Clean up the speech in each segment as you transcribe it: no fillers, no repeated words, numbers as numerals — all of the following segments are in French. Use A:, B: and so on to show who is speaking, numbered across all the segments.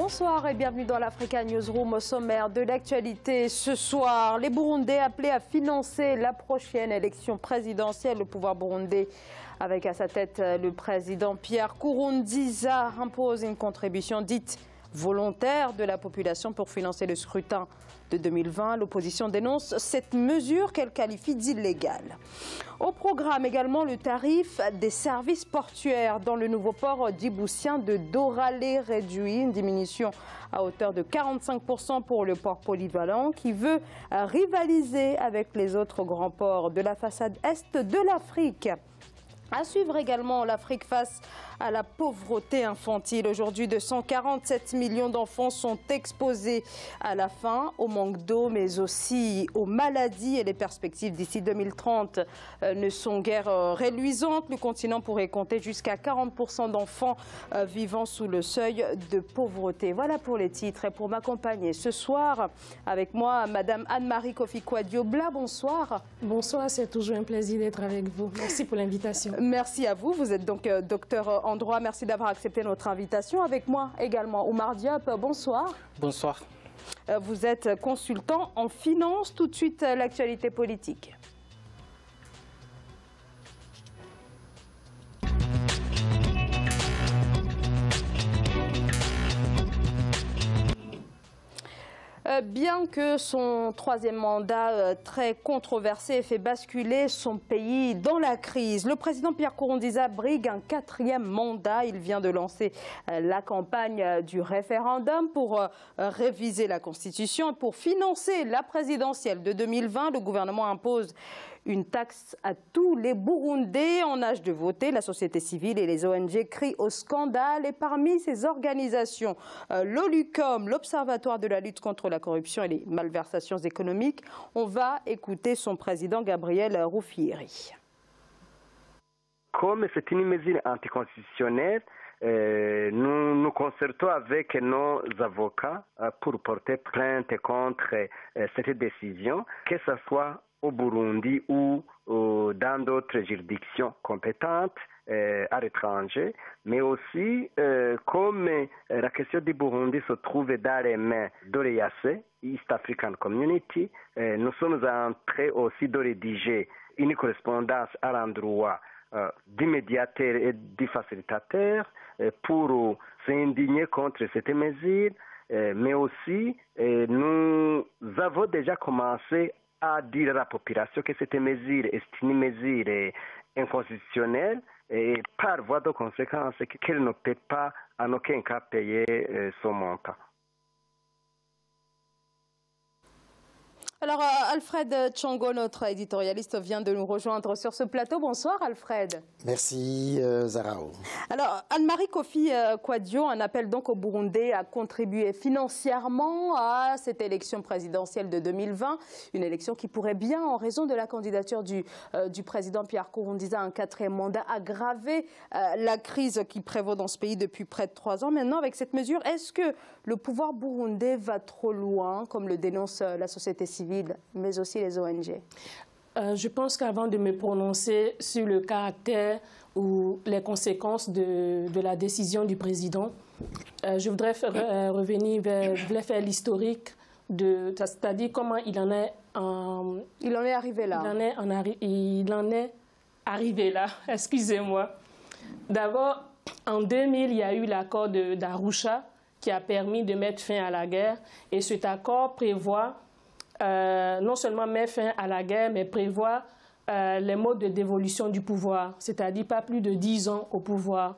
A: Bonsoir et bienvenue dans l'Africa Newsroom. Au sommaire de l'actualité ce soir, les Burundais appelés à financer la prochaine élection présidentielle. Le pouvoir burundais, avec à sa tête le président Pierre Nkurunziza, impose une contribution dite volontaire de la population pour financer le scrutin de 2020. L'opposition dénonce cette mesure qu'elle qualifie d'illégale. Au programme également le tarif des services portuaires dans le nouveau port djiboutien de Doralé réduit, une diminution à hauteur de 45% pour le port polyvalent qui veut rivaliser avec les autres grands ports de la façade est de l'Afrique. À suivre également l'Afrique face à la pauvreté infantile. Aujourd'hui, 247 millions d'enfants sont exposés à la faim, au manque d'eau, mais aussi aux maladies. Et les perspectives d'ici 2030 ne sont guère reluisantes. Le continent pourrait compter jusqu'à 40% d'enfants vivant sous le seuil de pauvreté. Voilà pour les titres. Et pour m'accompagner ce soir, avec moi, Madame Anne-Marie Kofi-Kouadio-Bla. Bonsoir.
B: Bonsoir, c'est toujours un plaisir d'être avec vous. Merci pour l'invitation.
A: Merci à vous. Vous êtes donc docteur en droit. Merci d'avoir accepté notre invitation. Avec moi également, Oumar Diop. Bonsoir.
C: Bonsoir.
A: Vous êtes consultant en finance. Tout de suite, l'actualité politique. Bien que son troisième mandat très controversé ait fait basculer son pays dans la crise, le président Pierre Nkurunziza brigue un quatrième mandat. Il vient de lancer la campagne du référendum pour réviser la Constitution et pour financer la présidentielle de 2020. Le gouvernement impose une taxe à tous les Burundais en âge de voter. La société civile et les ONG crient au scandale. Et parmi ces organisations, l'OLUCOM, l'Observatoire de la lutte contre la corruption et les malversations économiques, on va écouter son président Gabriel Rufyiri.
D: Comme c'est une mesure anticonstitutionnelle, nous nous concertons avec nos avocats pour porter plainte contre cette décision, que ce soit au Burundi ou dans d'autres juridictions compétentes à l'étranger, mais aussi comme la question du Burundi se trouve dans les mains de l'EAC, East African Community, nous sommes en train aussi de rédiger une correspondance à l'endroit du médiateur et du facilitateur pour s'indigner contre cette mesure, mais aussi nous avons déjà commencé à dire à la population que cette mesure est une mesure inconstitutionnelle et par voie de conséquence qu'elle ne peut pas en aucun cas payer son montant.
A: Alors, Alfred Tchongo, notre éditorialiste, vient de nous rejoindre sur ce plateau. Bonsoir, Alfred.
E: Merci, Zarao.
A: Alors, Anne-Marie Kofi-Kouadio, un appel donc au Burundais à contribuer financièrement à cette élection présidentielle de 2020. Une élection qui pourrait bien, en raison de la candidature du président Pierre Nkurunziza, un quatrième mandat, aggraver la crise qui prévaut dans ce pays depuis près de 3 ans. Maintenant, avec cette mesure, est-ce que le pouvoir burundais va trop loin, comme le dénonce la société civile, mais aussi les ONG?
B: Je pense qu'avant de me prononcer sur le caractère ou les conséquences de la décision du président, je voudrais je voulais faire l'historique c'est-à-dire comment il en est
A: arrivé là.
B: Il en est arrivé là, excusez-moi. D'abord, en 2000, il y a eu l'accord d'Arusha qui a permis de mettre fin à la guerre. Et cet accord prévoit non seulement mettre fin à la guerre, mais prévoit les modes de dévolution du pouvoir, c'est-à-dire pas plus de 10 ans au pouvoir.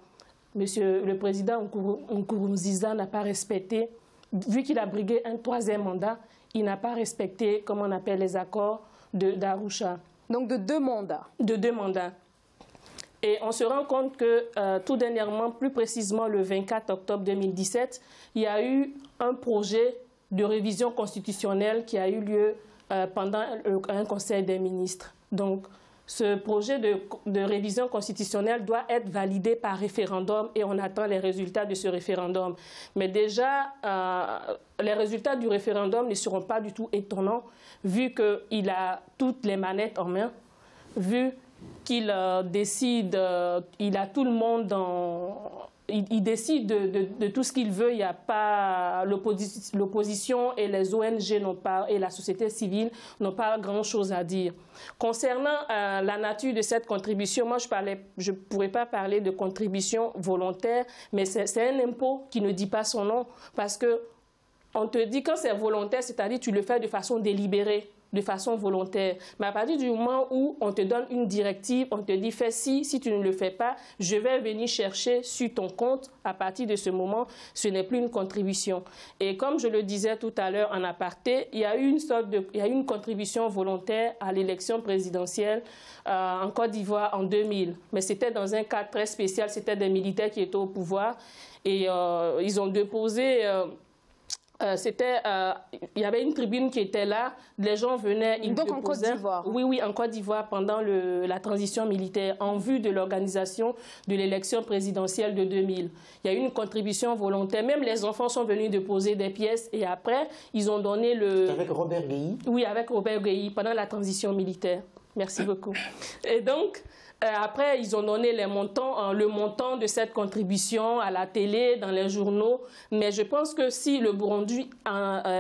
B: Monsieur le président Nkurunziza n'a pas respecté, vu qu'il a brigué un troisième mandat, il n'a pas respecté, comme on appelle, les accords d'Arusha.
A: Donc de 2 mandats.
B: De 2 mandats. Et on se rend compte que tout dernièrement, plus précisément le 24 octobre 2017, il y a eu un projet de révision constitutionnelle qui a eu lieu pendant un conseil des ministres. Donc, ce projet de révision constitutionnelle doit être validé par référendum et on attend les résultats de ce référendum. Mais déjà, les résultats du référendum ne seront pas du tout étonnants vu qu'il a toutes les manettes en main, vu qu'il décide, il a tout le monde il décide de tout ce qu'il veut. Il n'y a pas l'opposition et les ONG n'ont pas, et la société civile n'ont pas grand-chose à dire. Concernant la nature de cette contribution, moi je ne pourrais pas parler de contribution volontaire, mais c'est un impôt qui ne dit pas son nom, parce que on te dit quand c'est volontaire, c'est-à-dire tu le fais de façon délibérée, de façon volontaire. Mais à partir du moment où on te donne une directive, on te dit fais ci, si tu ne le fais pas, je vais venir chercher sur ton compte. À partir de ce moment, ce n'est plus une contribution. Et comme je le disais tout à l'heure en aparté, il y a eu une contribution volontaire à l'élection présidentielle en Côte d'Ivoire en 2000. Mais c'était dans un cadre très spécial, c'était des militaires qui étaient au pouvoir et ils ont déposé... il y avait une tribune qui était là, les gens venaient, ils
A: donc déposaient, en Côte d'Ivoire.
B: Oui, en Côte d'Ivoire, pendant la transition militaire, en vue de l'organisation de l'élection présidentielle de 2000. Il y a eu une contribution volontaire, même les enfants sont venus déposer des pièces et après, ils ont donné le...
E: Avec Robert Guéhi?
B: Oui, avec Robert Guéhi, pendant la transition militaire. Merci beaucoup. Et donc... après, ils ont donné le montant de cette contribution à la télé, dans les journaux. Mais je pense que si le Burundi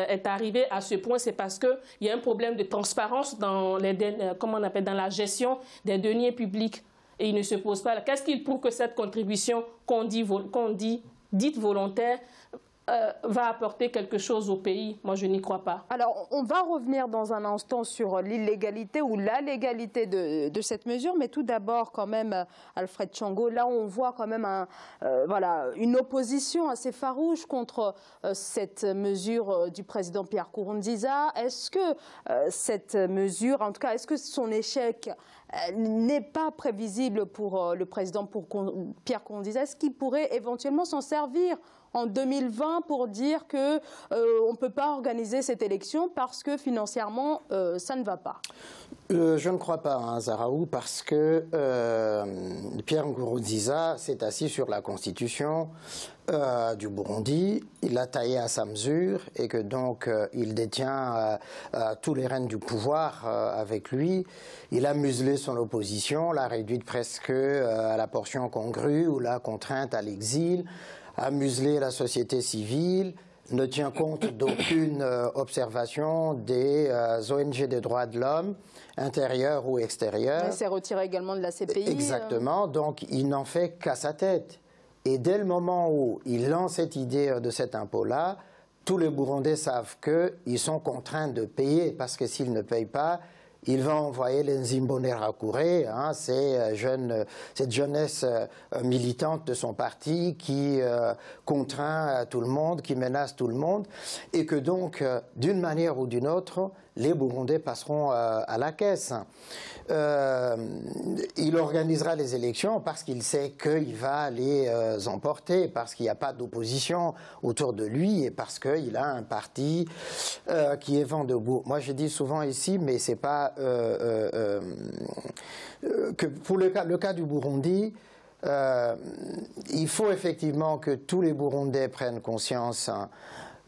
B: est arrivé à ce point, c'est parce qu'il y a un problème de transparence dans, dans la gestion des deniers publics. Et il ne se pose pas. Qu'est-ce qu'il prouve que cette contribution qu'on dit dite volontaire va apporter quelque chose au pays? Moi, je n'y crois pas.
A: Alors, on va revenir dans un instant sur l'illégalité ou la légalité de cette mesure, mais tout d'abord, quand même, Alfred Tchongo, là, on voit quand même une opposition assez farouche contre cette mesure du président Pierre Nkurunziza. Est-ce que cette mesure, en tout cas, est-ce que son échec n'est pas prévisible pour le président Pierre Nkurunziza? Est-ce qu'il pourrait éventuellement s'en servir en 2020 pour dire qu'on ne peut pas organiser cette élection parce que financièrement, ça ne va pas?
E: Je ne crois pas, hein, Zaraou, parce que Pierre Nkurunziza s'est assis sur la constitution du Burundi, il l'a taillé à sa mesure et que donc il détient tous les rênes du pouvoir avec lui. Il a muselé son opposition, l'a réduite presque à la portion congrue ou la contrainte à l'exil, a muselé la société civile, ne tient compte d'aucune observation des ONG des droits de l'homme, intérieures ou extérieures.
A: Il s'est retiré également de la CPI.
E: Exactement, donc il n'en fait qu'à sa tête. Et dès le moment où il lance cette idée de cet impôt-là, tous les Burundais savent qu'ils sont contraints de payer, parce que s'ils ne payent pas, il va envoyer les Nzimbonerakure, hein, cette jeunesse militante de son parti qui contraint tout le monde, qui menace tout le monde, et que donc, d'une manière ou d'une autre, les Burundais passeront à la caisse. Il organisera les élections parce qu'il sait qu'il va les emporter, parce qu'il n'y a pas d'opposition autour de lui et parce qu'il a un parti qui est vent debout. Moi, je dis souvent ici, mais c'est pas que pour le cas du Burundi, il faut effectivement que tous les Burundais prennent conscience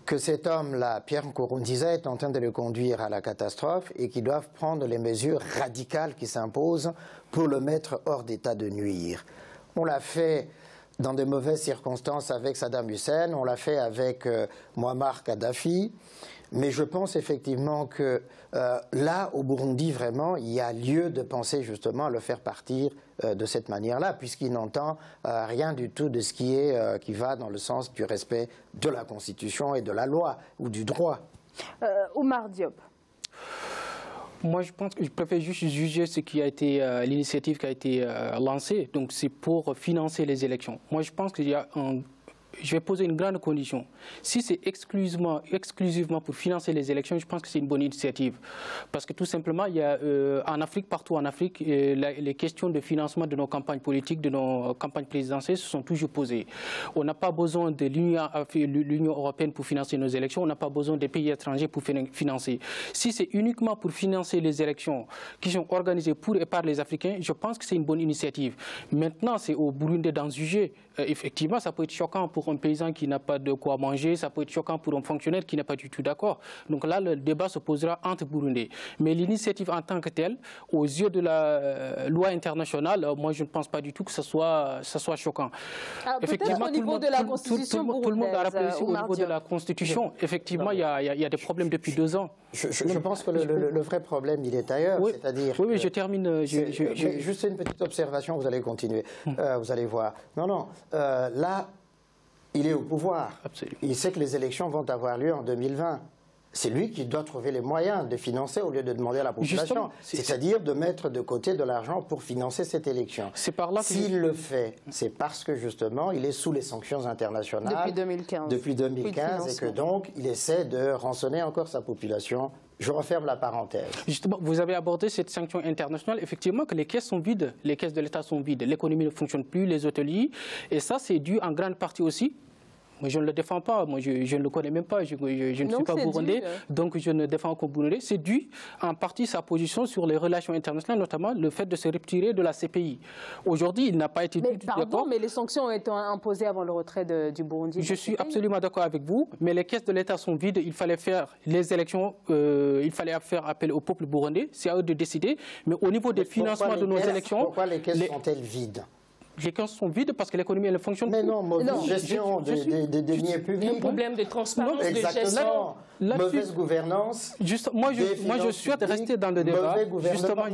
E: que cet homme-là, Pierre Nkurunziza, est en train de le conduire à la catastrophe et qu'ils doivent prendre les mesures radicales qui s'imposent pour le mettre hors d'état de nuire. On l'a fait dans de mauvaises circonstances avec Saddam Hussein, on l'a fait avec Muammar Kadhafi, mais je pense effectivement que là, au Burundi, vraiment, il y a lieu de penser justement à le faire partir de cette manière-là, puisqu'il n'entend rien du tout de ce qui va dans le sens du respect de la Constitution et de la loi, ou du droit.
A: Oumar Diop.
C: Moi, je pense que je préfère juste juger ce qui a été l'initiative qui a été lancée. Donc, c'est pour financer les élections. Moi, je pense qu'il y a je vais poser une grande condition. Si c'est exclusivement pour financer les élections, je pense que c'est une bonne initiative. Parce que tout simplement, il y a en Afrique, partout en Afrique, les questions de financement de nos campagnes politiques, de nos campagnes présidentielles se sont toujours posées. On n'a pas besoin de l'Union européenne pour financer nos élections, on n'a pas besoin des pays étrangers pour financer. Si c'est uniquement pour financer les élections qui sont organisées pour et par les Africains, je pense que c'est une bonne initiative. Maintenant, c'est au Burundi d'en juger. Effectivement, ça peut être choquant pour pour un paysan qui n'a pas de quoi manger, ça peut être choquant pour un fonctionnaire qui n'est pas du tout d'accord. Donc là, le débat se posera entre Burundais. Mais l'initiative en tant que telle, aux yeux de la loi internationale, moi je ne pense pas du tout que ça soit choquant.
A: Alors, effectivement, au niveau de la Constitution
C: tout le monde a rappelé aussi au niveau de la Constitution. Effectivement, il y a des problèmes depuis 2 ans.
E: Je pense que le vrai problème, il est ailleurs.
C: Oui,
E: c'est-à-dire
C: oui, je termine.
E: Juste une petite observation, vous allez continuer. Vous allez voir. Non, là, il est au pouvoir.
C: Absolument.
E: Il sait que les élections vont avoir lieu en 2020. C'est lui qui doit trouver les moyens de financer au lieu de demander à la population. C'est-à-dire de mettre de côté de l'argent pour financer cette élection. S'il le fait, c'est parce que justement, il est sous les sanctions internationales. Depuis 2015. Et que donc, il essaie de rançonner encore sa population. Je referme la parenthèse.
C: Justement, vous avez abordé cette sanction internationale. Effectivement, que les caisses sont vides, les caisses de l'État sont vides, l'économie ne fonctionne plus, les hôteliers. Et ça, c'est dû en grande partie aussi. Moi, je ne le défends pas, moi je ne le connais même pas, je ne suis pas burundais, donc je ne défends qu'au Burundi. C'est dû en partie sa position sur les relations internationales, notamment le fait de se retirer de la CPI. Aujourd'hui, il n'a pas été du tout d'accord.
A: Mais les sanctions ont été imposées avant le retrait du Burundi.
C: Je suis absolument d'accord avec vous, mais les caisses de l'État sont vides, il fallait faire les élections, il fallait faire appel au peuple burundais, c'est à eux de décider, mais au niveau des financements de nos élections...
E: Pourquoi les caisses sont-elles vides ?
C: Les caisses sont vides parce que l'économie elle fonctionne.
E: Mais non, mauvaise gestion des deniers publics.
B: Un problème de transparence, de gestion.
E: Mauvaise gouvernance.
C: Moi, je souhaite rester dans le débat.
E: Justement,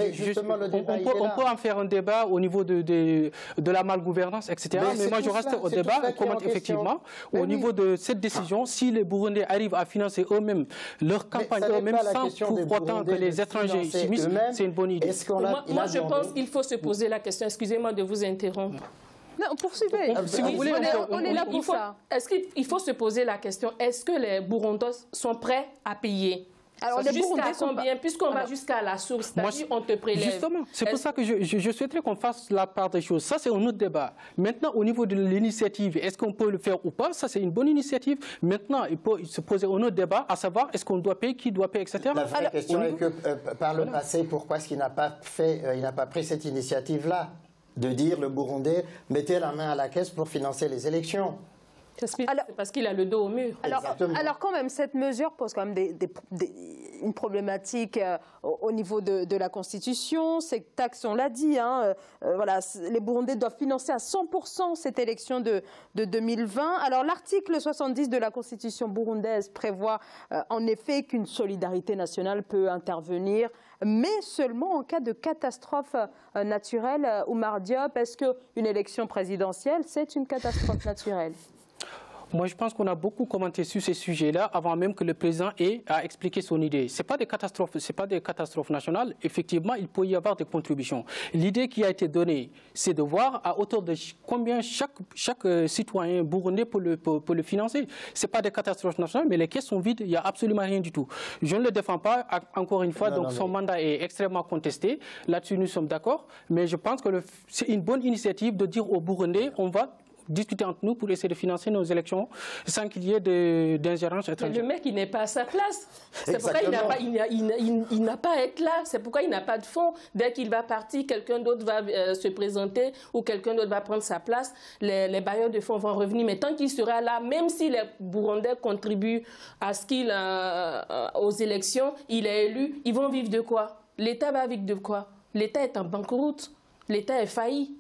E: le débat,
C: on peut en faire un débat au niveau de la malgouvernance, etc. Mais moi, je reste au débat. Comment effectivement, au niveau de cette décision, si les Burundais arrivent à financer eux-mêmes leur campagne eux-mêmes sans pour autant que les étrangers s'immiscent, c'est une bonne idée.
B: Moi, je pense qu'il faut se poser la question. Excusez-moi de vous interrompre.
A: Non, poursuivez.
C: Si vous voulez,
A: on est là pour ça.
B: Est-ce qu'il faut se poser la question, est-ce que les Burundais sont prêts à payer?
A: Alors, les
B: jusqu'à combien? Puisqu'on va jusqu'à la source, c'est-à-dire on te prélève.
C: Justement, c'est pour ça que je souhaiterais qu'on fasse la part des choses. Ça, c'est un autre débat. Maintenant, au niveau de l'initiative, est-ce qu'on peut le faire ou pas? Ça, c'est une bonne initiative. Maintenant, il peut se poser un autre débat, à savoir, est-ce qu'on doit payer, qui doit payer, etc.
E: La vraie question est que, par le passé, pourquoi est-ce qu'il n'a pas pris cette initiative-là? De dire le Burundais, mettez la main à la caisse pour financer les élections.
B: C'est parce qu'il a le dos au mur.
A: Alors quand même, cette mesure pose quand même une problématique au niveau de la Constitution. Ces taxes, on l'a dit, voilà, les Burundais doivent financer à 100% cette élection de 2020. Alors l'article 70 de la Constitution burundaise prévoit en effet qu'une solidarité nationale peut intervenir, mais seulement en cas de catastrophe naturelle. Oumar Diop, est-ce qu'une élection présidentielle, c'est une catastrophe naturelle ?
C: Moi, je pense qu'on a beaucoup commenté sur ces sujets-là avant même que le président ait à expliquer son idée. Ce n'est pas des catastrophes nationales. Effectivement, il peut y avoir des contributions. L'idée qui a été donnée, c'est de voir à hauteur de combien chaque citoyen burundais peut le financer. Ce n'est pas des catastrophes nationales, mais les caisses sont vides, il n'y a absolument rien du tout. Je ne le défends pas, encore une fois, son mandat est extrêmement contesté. Là-dessus, nous sommes d'accord. Mais je pense que c'est une bonne initiative de dire aux Burundais, on va discuter entre nous pour essayer de financer nos élections sans qu'il y ait d'ingérence étrangère.
B: Le mec, il n'est pas à sa place. C'est pourquoi il n'a pas à être là. C'est pourquoi il n'a pas de fonds. Dès qu'il va partir, quelqu'un d'autre va se présenter ou quelqu'un d'autre va prendre sa place. Les bailleurs de fonds vont revenir. Mais tant qu'il sera là, même si les Burundais contribuent à ce aux élections, il est élu, ils vont vivre de quoi? L'État va vivre de quoi? L'État est en banqueroute. L'État est failli.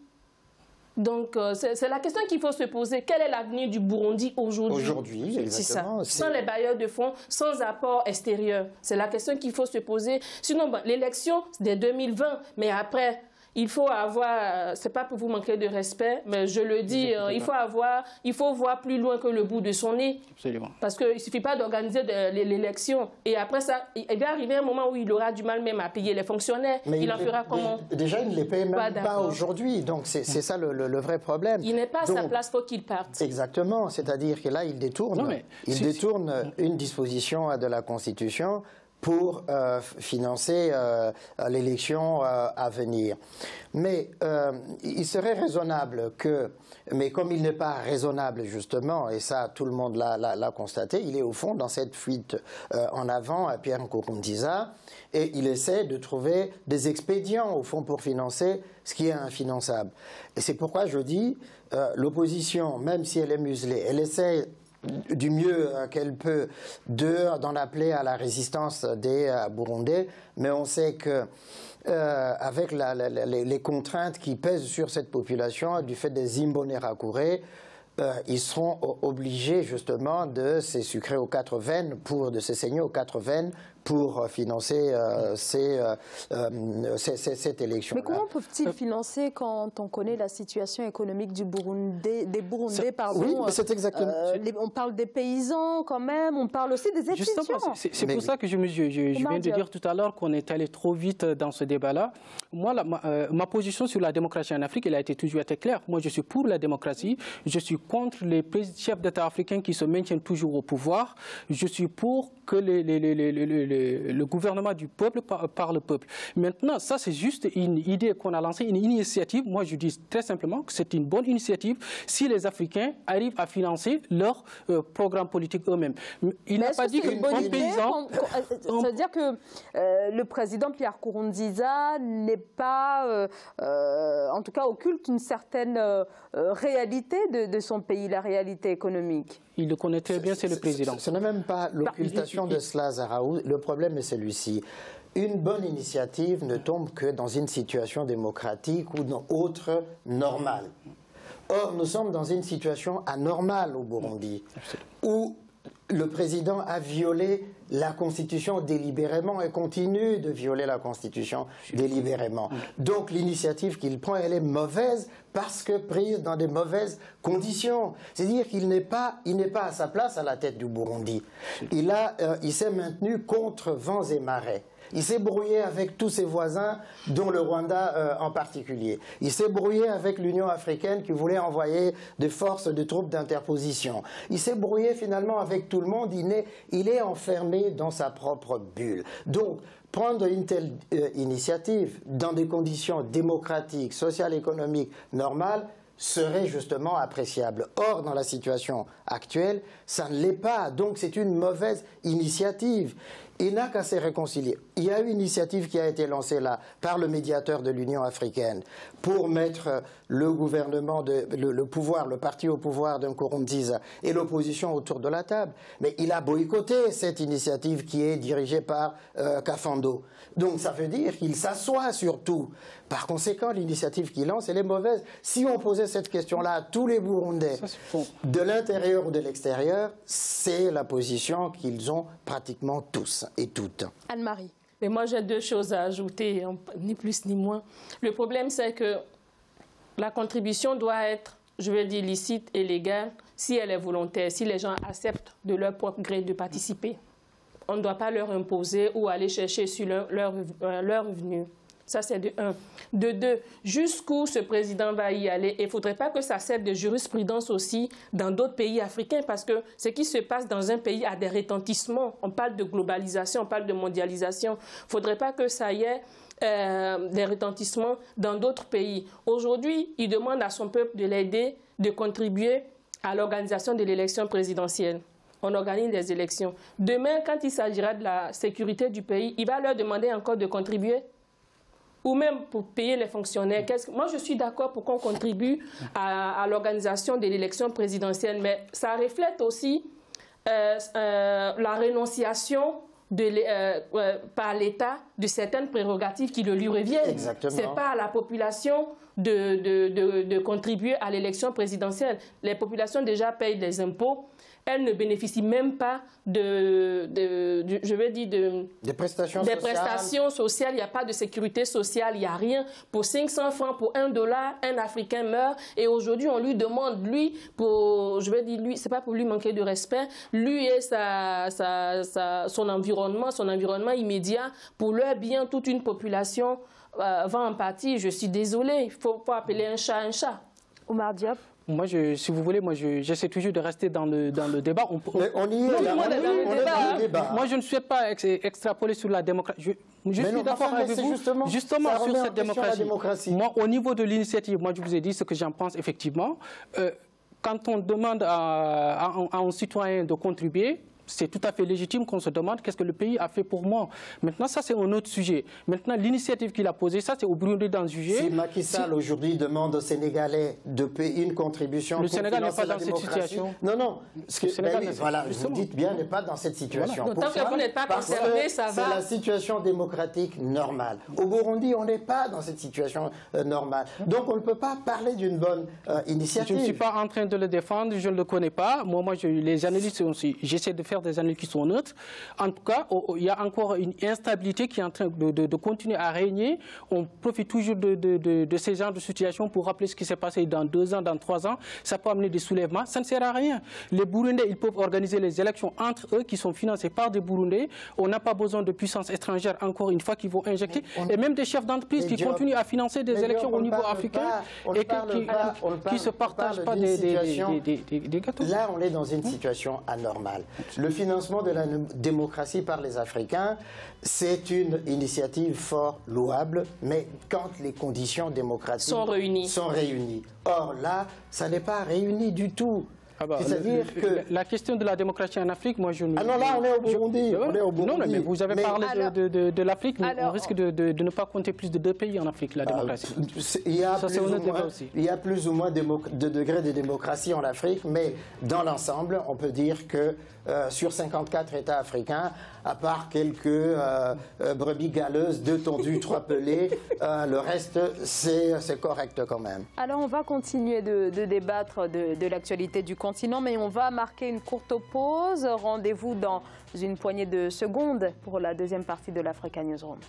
B: Donc, c'est la question qu'il faut se poser. Quel est l'avenir du Burundi aujourd'hui?
E: Aujourd'hui, exactement.
B: Sans les bailleurs de fonds, sans apport extérieur. C'est la question qu'il faut se poser. Sinon, l'élection, c'est dès 2020. Mais après, il faut avoir, c'est pas pour vous manquer de respect, mais je le dis, il faut voir plus loin que le bout de son nez.
C: Absolument.
B: Parce qu'il ne suffit pas d'organiser l'élection. Et après ça, il va arriver un moment où il aura du mal même à payer les fonctionnaires. Mais il en fera comment?
E: Déjà, il ne les paye même pas aujourd'hui. Donc, c'est ça le vrai problème.
B: Il n'est pas à sa place, il faut qu'il parte.
E: Exactement. C'est-à-dire que là, il détourne une disposition de la Constitution pour financer l'élection à venir. Mais il serait raisonnable que, mais comme il n'est pas raisonnable justement, et ça tout le monde l'a constaté, il est au fond dans cette fuite en avant à Pierre Nkurunziza, et il essaie de trouver des expédients au fond pour financer ce qui est infinançable. Et c'est pourquoi je dis, l'opposition, même si elle est muselée, elle essaie du mieux qu'elle peut d'en appeler à la résistance des Burundais, mais on sait que avec les contraintes qui pèsent sur cette population du fait des Imbonerakure, ils seront obligés justement de se sucrer aux quatre veines, de se saigner aux quatre veines pour financer cette élection.
A: Mais comment peuvent-ils financer quand on connaît la situation économique des Burundais,
E: Oui, c'est exactement.
A: On parle des paysans quand même, on parle aussi des expédients.
C: Justement, c'est pour ça que je viens de dire tout à l'heure qu'on est allé trop vite dans ce débat-là. Moi, ma position sur la démocratie en Afrique, elle a toujours été claire. Moi, je suis pour la démocratie. Je suis contre les chefs d'État africains qui se maintiennent toujours au pouvoir. Je suis pour que le gouvernement du peuple par le peuple. Maintenant, ça c'est juste une idée qu'on a lancée, une initiative. Moi je dis très simplement que c'est une bonne initiative si les Africains arrivent à financer leur programme politique eux-mêmes. Il n'a pas dit qu'un paysan...
A: Ça veut dire que le président Pierre Nkurunziza n'est pas, en tout cas occulte une certaine réalité de son pays, la réalité économique.
C: Il le connaît très bien, c'est le président.
E: Ce n'est même pas l'occultation de cela, Zahraoui. Le problème est celui-ci. Une bonne initiative ne tombe que dans une situation démocratique ou dans autre normale. Or, nous sommes dans une situation anormale au Burundi, où le président a violé la Constitution délibérément et continue de violer la Constitution délibérément. Donc l'initiative qu'il prend, elle est mauvaise parce que prise dans des mauvaises conditions. C'est-à-dire qu'il n'est pas à sa place à la tête du Burundi. Il s'est maintenu contre vents et marées. Il s'est brouillé avec tous ses voisins, dont le Rwanda en particulier. Il s'est brouillé avec l'Union africaine qui voulait envoyer des forces de troupes d'interposition. Il s'est brouillé finalement avec tout le monde. Il est enfermé dans sa propre bulle. Donc, prendre une telle initiative dans des conditions démocratiques, sociales, économiques normales serait justement appréciable. Or, dans la situation actuelle, ça ne l'est pas. Donc, c'est une mauvaise initiative. Il n'a qu'à se réconcilier. Il y a une initiative qui a été lancée là par le médiateur de l'Union africaine pour mettre le gouvernement, le parti au pouvoir de Nkurunziza et l'opposition autour de la table. Mais il a boycotté cette initiative qui est dirigée par Kafando. Donc ça veut dire qu'il s'assoit sur tout. Par conséquent, l'initiative qu'il lance, elle est mauvaise. Si on posait cette question-là à tous les Burundais, de l'intérieur ou de l'extérieur, c'est la position qu'ils ont pratiquement tous et toutes.
A: Anne-Marie.
B: Mais moi, j'ai deux choses à ajouter, ni plus ni moins. Le problème, c'est que la contribution doit être, je veux dire, licite et légale si elle est volontaire, si les gens acceptent de leur propre gré de participer. On ne doit pas leur imposer ou aller chercher sur leur revenu. Ça, c'est de un. De deux, jusqu'où ce président va y aller. Il ne faudrait pas que ça serve de jurisprudence aussi dans d'autres pays africains, parce que ce qui se passe dans un pays a des retentissements. On parle de globalisation, on parle de mondialisation. Il ne faudrait pas que ça y ait des retentissements dans d'autres pays. Aujourd'hui, il demande à son peuple de l'aider, de contribuer à l'organisation de l'élection présidentielle. On organise des élections. Demain, quand il s'agira de la sécurité du pays, il va leur demander encore de contribuer, ou même pour payer les fonctionnaires. Moi, je suis d'accord pour qu'on contribue à l'organisation de l'élection présidentielle, mais ça reflète aussi la renonciation par l'État de certaines prérogatives qui le lui reviennent. Ce n'est pas à la population de contribuer à l'élection présidentielle. Les populations déjà payent des impôts. Elles ne bénéficient même pas des prestations sociales. Il n'y a pas de sécurité sociale, il n'y a rien. Pour 500 francs, pour $1, un Africain meurt. Et aujourd'hui, on lui demande, lui, c'est pas pour lui manquer de respect, lui et son environnement immédiat, pour leur bien, toute une population va en pâtir. Je suis désolée, il faut pas appeler un chat un chat.
A: Oumar Diop.
C: Moi, si vous voulez, moi, j'essaie toujours de rester dans le débat.
E: Mais on y est, on est dans le débat.
C: Moi, je ne souhaite pas extrapoler sur la démocratie. Je suis d'accord avec vous, justement sur cette démocratie. Moi, au niveau de l'initiative, moi, je vous ai dit ce que j'en pense, effectivement. Quand on demande à un citoyen de contribuer, c'est tout à fait légitime qu'on se demande qu'est-ce que le pays a fait pour moi. Maintenant, ça, c'est un autre sujet. Maintenant, l'initiative qu'il a posée, ça, c'est au Burundi d'en juger.
E: Si Macky Sall, aujourd'hui, demande aux Sénégalais de payer une contribution
C: le
E: pour
C: Sénégal n'est pas
E: la
C: dans cette situation.
E: Non, non. Voilà,
C: justement.
E: vous dites bien, n'est pas dans cette situation.
B: Voilà. Tant que vous n'êtes pas concerné, ça va.
E: C'est la situation démocratique normale. Au Burundi, on n'est pas dans cette situation normale. Donc, on ne peut pas parler d'une bonne initiative.
C: Je ne suis pas en train de le défendre, je ne le connais pas. Moi, les analystes aussi, j'essaie de faire des analyses qui sont neutres. En tout cas, il y a encore une instabilité qui est en train de continuer à régner. On profite toujours de ces genres de situations pour rappeler ce qui s'est passé dans 2 ans, dans 3 ans. Ça peut amener des soulèvements. Ça ne sert à rien. Les Burundais, ils peuvent organiser les élections entre eux qui sont financées par des Burundais. On n'a pas besoin de puissance étrangère, encore une fois, qui vont injecter. Et même des chefs d'entreprise qui continuent à financer des élections au niveau africain et qui ne se partagent pas des gâteaux.
E: Là, on est dans une situation anormale. Le financement de la démocratie par les Africains, c'est une initiative fort louable, mais quand les conditions démocratiques sont réunies. Or là, ça n'est pas réuni du tout. C'est-à-dire que
C: la question de la démocratie en Afrique, moi je ne...
E: Ah non, là on est au Burundi.
C: Non, mais vous avez parlé de l'Afrique, mais on risque de ne pas compter plus de 2 pays en Afrique, la démocratie.
E: Il y a plus ou moins de degrés de démocratie en Afrique, mais dans l'ensemble, on peut dire que sur 54 États africains, à part quelques brebis galeuses, 2 tondus, 3 pelés, le reste, c'est correct quand même.
A: Alors, on va continuer de débattre de l'actualité du continent, mais on va marquer une courte pause. Rendez-vous dans une poignée de secondes pour la deuxième partie de l'Africa Newsroom.